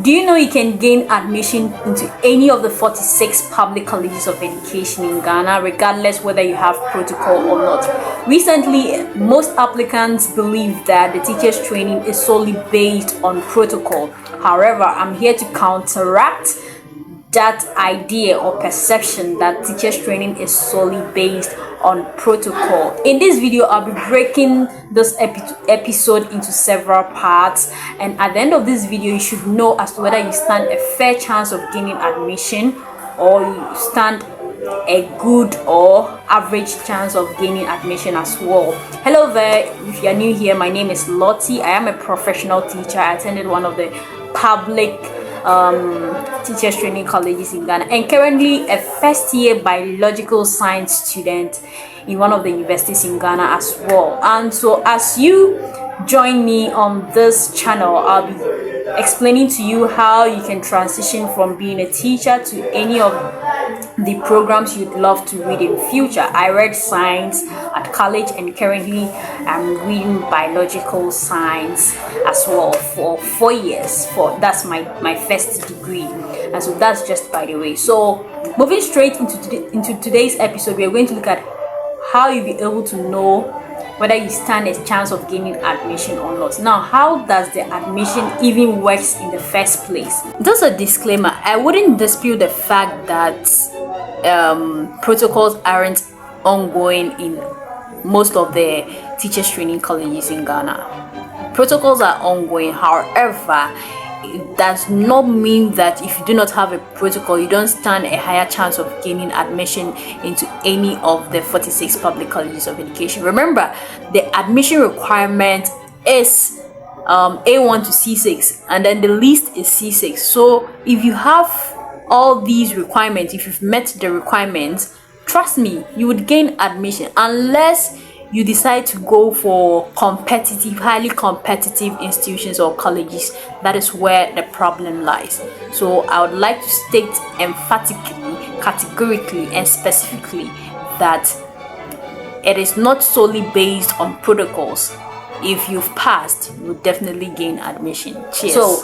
Do you know you can gain admission into any of the 46 public colleges of education in Ghana, regardless whether you have protocol or not? Recently, most applicants believe that the teachers training is solely based on protocol. However, I'm here to counteract that idea or perception that teachers training is solely based on protocol. In this video, I'll be breaking this episode into several parts, and at the end of this video you should know as to whether you stand a fair chance of gaining admission or you stand a good or average chance of gaining admission as well. Hello there, if you're new here, my name is Lottie. I am a professional teacher. I attended one of the public teachers training colleges in Ghana, and currently a first year biological science student in one of the universities in Ghana as well. And so as you join me on this channel, I'll be explaining to you how you can transition from being a teacher to any of the programs you'd love to read in future. I read science at college, and currently I'm reading biological science as well for 4 years. That's my first degree, and so that's just by the way. So moving straight into today's episode, we are going to look at how you'll be able to know whether you stand a chance of gaining admission or not. Now, how does the admission even works in the first place? Just a disclaimer, I wouldn't dispute the fact that protocols aren't ongoing in most of the teachers training colleges in Ghana. Protocols are ongoing. However, it does not mean that if you do not have a protocol, you don't stand a higher chance of gaining admission into any of the 46 public colleges of education. Remember, the admission requirement is A1 to C6, and then the least is C6. So if you have all these requirements, if you've met the requirements, trust me, you would gain admission, unless you decide to go for competitive, highly competitive institutions or colleges. That is where the problem lies. So I would like to state emphatically, categorically, and specifically that it is not solely based on protocols. If you've passed, you will definitely gain admission. Cheers. So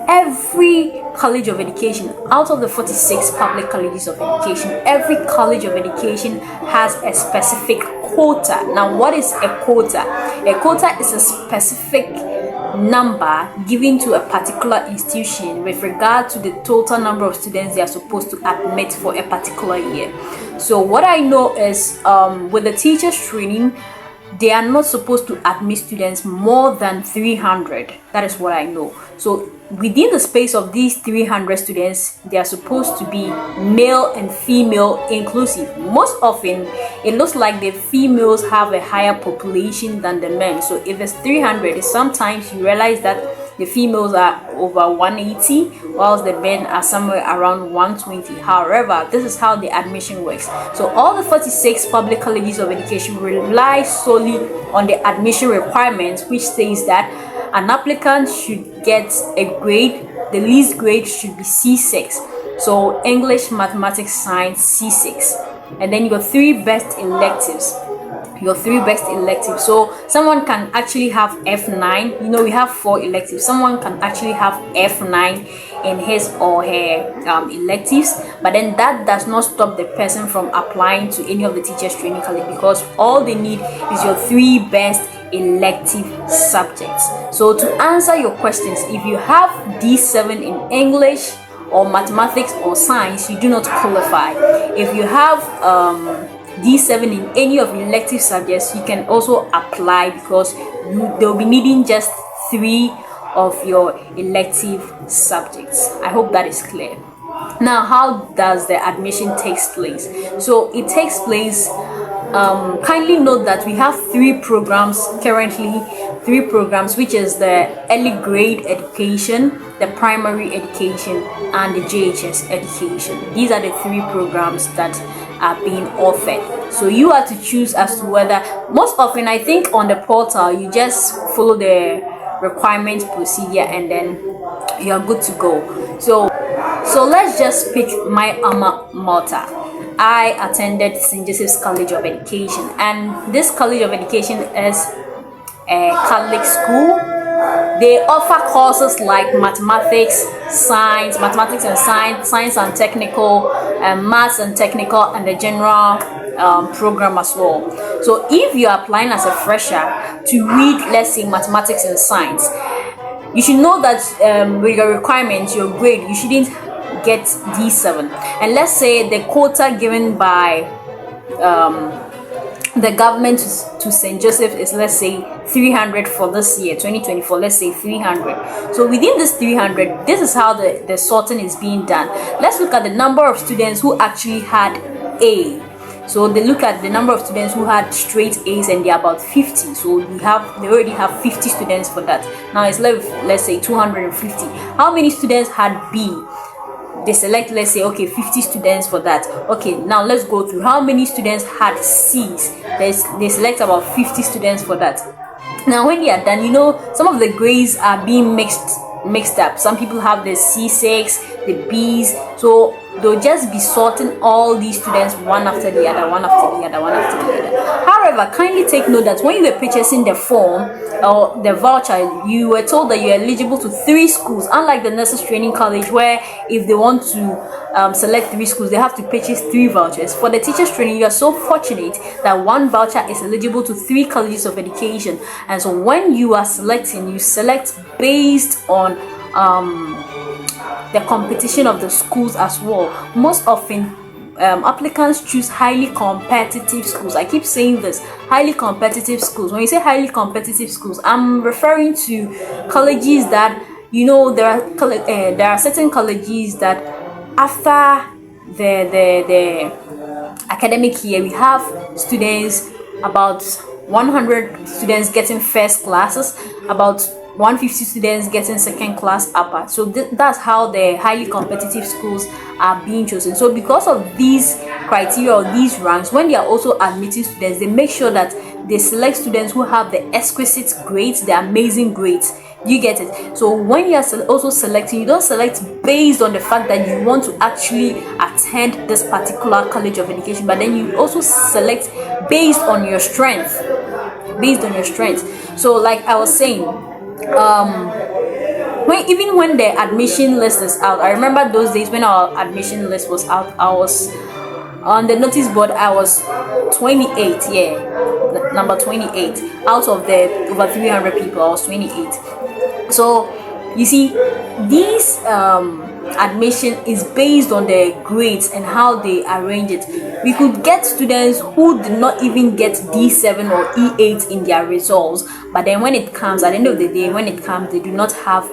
every college of education, out of the 46 public colleges of education, every college of education has a specific quota. Now, what is a quota? A quota is a specific number given to a particular institution with regard to the total number of students they are supposed to admit for a particular year. So what I know is with the teachers training, they are not supposed to admit students more than 300. That is what I know. So within the space of these 300 students, they are supposed to be male and female inclusive. Most often, it looks like the females have a higher population than the men. So if it's 300, sometimes you realize that the females are over 180, whilst the men are somewhere around 120. However, this is how the admission works. So all the 46 public colleges of education rely solely on the admission requirements, which says that an applicant should get a grade. The least grade should be C6. So English, Mathematics, Science, C6. And then your three best electives. So someone can actually have F9. You know, we have 4 electives. Someone can actually have F9 in his or her electives, but then that does not stop the person from applying to any of the teachers training college, because all they need is your 3 best elective subjects. So to answer your questions, if you have D7 in English or Mathematics or Science, you do not qualify. If you have D7 in any of the elective subjects, you can also apply, because they'll be needing just 3 of your elective subjects. I hope that is clear. Now, how does the admission takes place? So it takes place, kindly note that we have 3 programs currently, 3 programs, which is the early grade education, the primary education, and the JHS education. These are the 3 programs that are being offered. So you have to choose as to whether, most often I think on the portal you just follow the requirement procedure and then you're good to go. So let's just pick my alma mater. I attended St. Joseph's College of Education, and this College of Education is a Catholic school They offer courses like mathematics and science and technical, maths and technical, and the general program as well. So if you are applying as a fresher to read, let's say, mathematics and science, you should know that with your requirements, your grade, you shouldn't get D7. And let's say the quota given by the government to St. Joseph is, let's say, 300 for this year 2024. Let's say 300. So within this 300, this is how the sorting is being done. Let's look at the number of students who actually had A. So they look at the number of students who had straight A's, and they're about 50. So they already have 50 students for that. Now it's left, let's say, 250. How many students had B? They select, let's say, okay, 50 students for that. Okay, now let's go through how many students had C's. They select about 50 students for that. Now when they are done, some of the grades are being mixed up. Some people have the C6, the B's, so they'll just be sorting all these students one after the other, one after the other, one after the other. However, kindly take note that when you were purchasing the form or the voucher, you were told that you're eligible to 3 schools, unlike the nurses training college, where if they want to select 3 schools, they have to purchase 3 vouchers. For the teachers training, you are so fortunate that 1 voucher is eligible to 3 colleges of education. And so when you are selecting, you select based on the competition of the schools as well. Most often applicants choose highly competitive schools. I keep saying this, highly competitive schools. When you say highly competitive schools, I'm referring to colleges that, there are certain colleges that after the academic year, we have students, about 100 students getting first classes, about 150 students getting second class upper. So that's how the highly competitive schools are being chosen. So because of these criteria or these ranks, when they are also admitting students, they make sure that they select students who have the exquisite grades, the amazing grades. You get it? So when you are also selecting, you don't select based on the fact that you want to actually attend this particular college of education, but then you also select based on your strength. So like I was saying, when the admission list is out, I remember those days when our admission list was out, I was on the notice board, I was 28, number 28 out of the over 300 people. I was 28. So you see, this admission is based on the grades and how they arrange it. We could get students who did not even get D7 or E8 in their results, but then when it comes at the end of the day, they do not have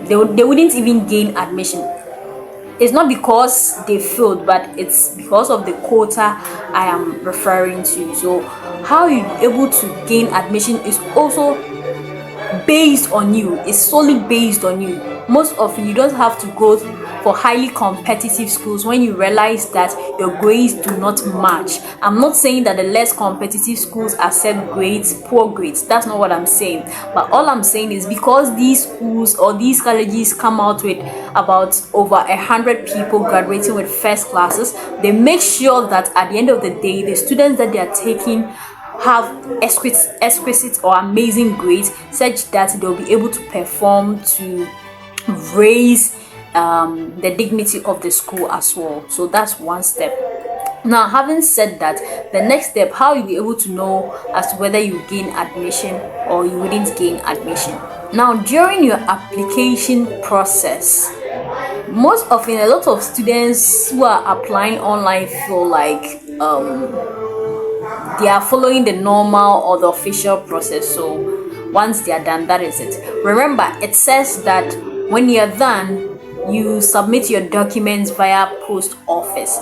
they wouldn't even gain admission. It's not because they failed, but it's because of the quota I am referring to. So how you're able to gain admission is also based on you. It's solely based on you. Most often you don't have to go for highly competitive schools when you realize that your grades do not match. I'm not saying that the less competitive schools accept grades, poor grades. That's not what I'm saying. But all I'm saying is because these schools or these colleges come out with about over 100 people graduating with first classes, they make sure that at the end of the day, the students that they are taking have exquisite or amazing grades, such that they'll be able to perform to raise the dignity of the school as well. So that's one step. Now, having said that, the next step, how you'll be able to know as to whether you gain admission or you wouldn't gain admission. Now, during your application process, most often a lot of students who are applying online feel like they are following the normal or the official process. So once they are done, that is it. Remember, it says that when you are done, you submit your documents via post office.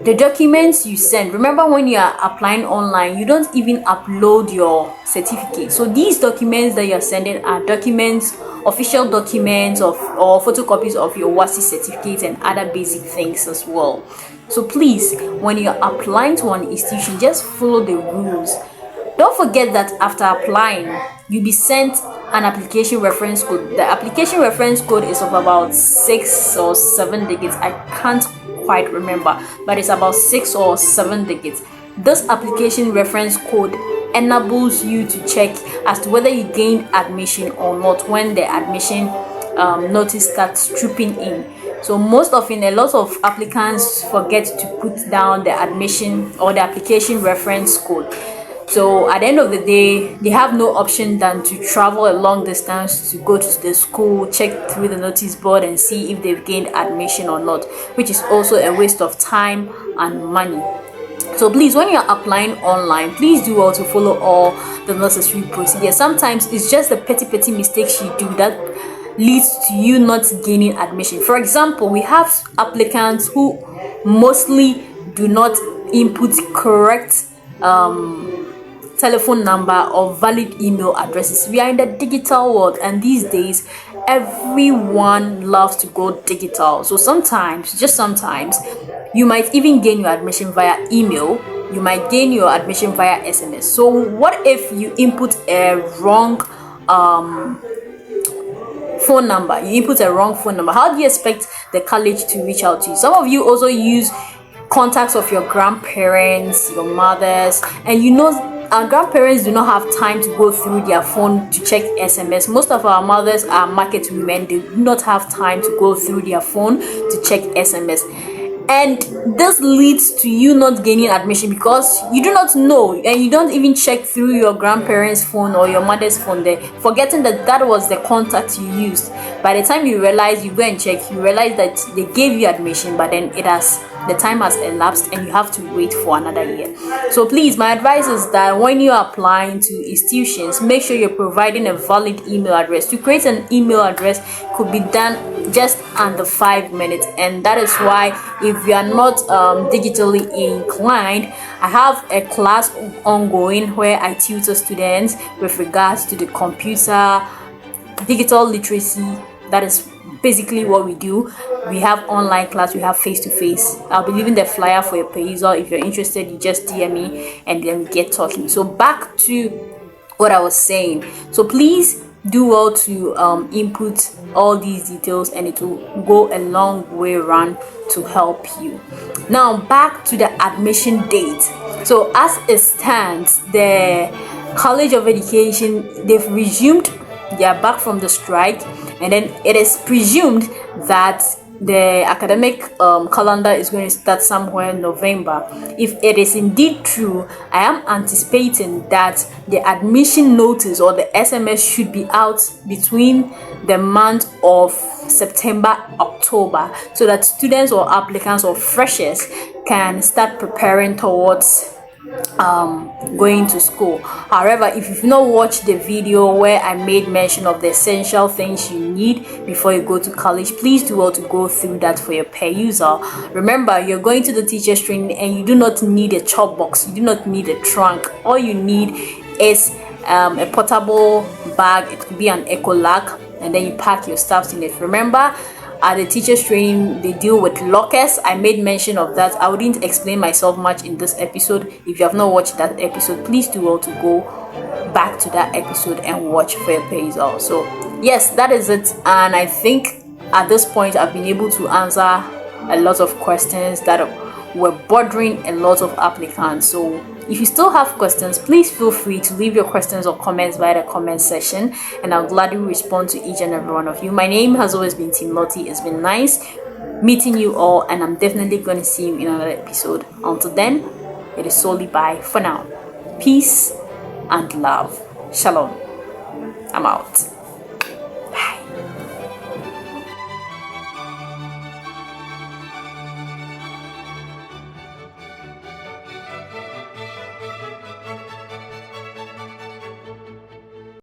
The documents you send, remember when you are applying online, you don't even upload your certificate. So these documents that you're sending are documents, official documents or photocopies of your WASI certificate and other basic things as well. So please, when you're applying to an institution, just follow the rules. Don't forget that after applying, you'll be sent an application reference code. The application reference code is of about 6 or 7 digits. I can't quite remember, but it's about 6 or 7 digits. This application reference code enables you to check as to whether you gained admission or not when the admission notice starts trooping in. So most often, a lot of applicants forget to put down the admission or the application reference code. So at the end of the day, they have no option than to travel a long distance to go to the school, check through the notice board and see if they've gained admission or not, which is also a waste of time and money. So please, when you're applying online, please do also follow all the necessary procedures. Sometimes it's just the petty mistakes you do that leads to you not gaining admission. For example, we have applicants who mostly do not input correct telephone number or valid email addresses. We are in the digital world, and these days everyone loves to go digital. So sometimes, just sometimes, you might even gain your admission via email, you might gain your admission via SMS. So what if you input a wrong phone number? You input a wrong phone number. How do you expect the college to reach out to you? Some of you also use contacts of your grandparents, your mothers, and you know our grandparents do not have time to go through their phone to check SMS. Most of our mothers are market women. They do not have time to go through their phone to check SMS. And this leads to you not gaining admission because you do not know, and you don't even check through your grandparents' phone or your mother's phone there, forgetting that that was the contact you used. By the time you realize, you go and check, you realize that they gave you admission, but then the time has elapsed and you have to wait for another year. So please, my advice is that when you are applying to institutions, make sure you're providing a valid email address. To create an email address could be done just under 5 minutes, and that is why if you are not digitally inclined, I have a class ongoing where I tutor students with regards to the computer digital literacy. That is basically what we do. We have online class, we have face-to-face. I'll be leaving the flyer for your perusal. If you're interested, you just DM me and then we get talking. So back to what I was saying. So please do well to input all these details, and it will go a long way run to help you. Now back to the admission date. So as it stands, the College of Education, they've resumed, they are back from the strike, and then it is presumed that the academic calendar is going to start somewhere in November. If it is indeed true, I am anticipating that the admission notice or the SMS should be out between the month of September, October, so that students or applicants or freshers can start preparing towards going to school. However, if you've not watched the video where I made mention of the essential things you need before you go to college, please do well to go through that for your perusal. Remember, you're going to the teacher's training and you do not need a chop box, you do not need a trunk. All you need is a portable bag. It could be an eco lac, and then you pack your stuff in it. Remember, at the teachers training, they deal with lockers. I made mention of that. I wouldn't explain myself much in this episode. If you have not watched that episode, please do well to go back to that episode and watch for your perusal. So yes, that is it. And I think at this point I've been able to answer a lot of questions that were bothering a lot of applicants. So if you still have questions, please feel free to leave your questions or comments via the comment section, and I'll gladly respond to each and every one of you. My name has always been Timothy. It's been nice meeting you all, and I'm definitely going to see you in another episode. Until then, it is solely bye for now. Peace and love. Shalom. I'm out.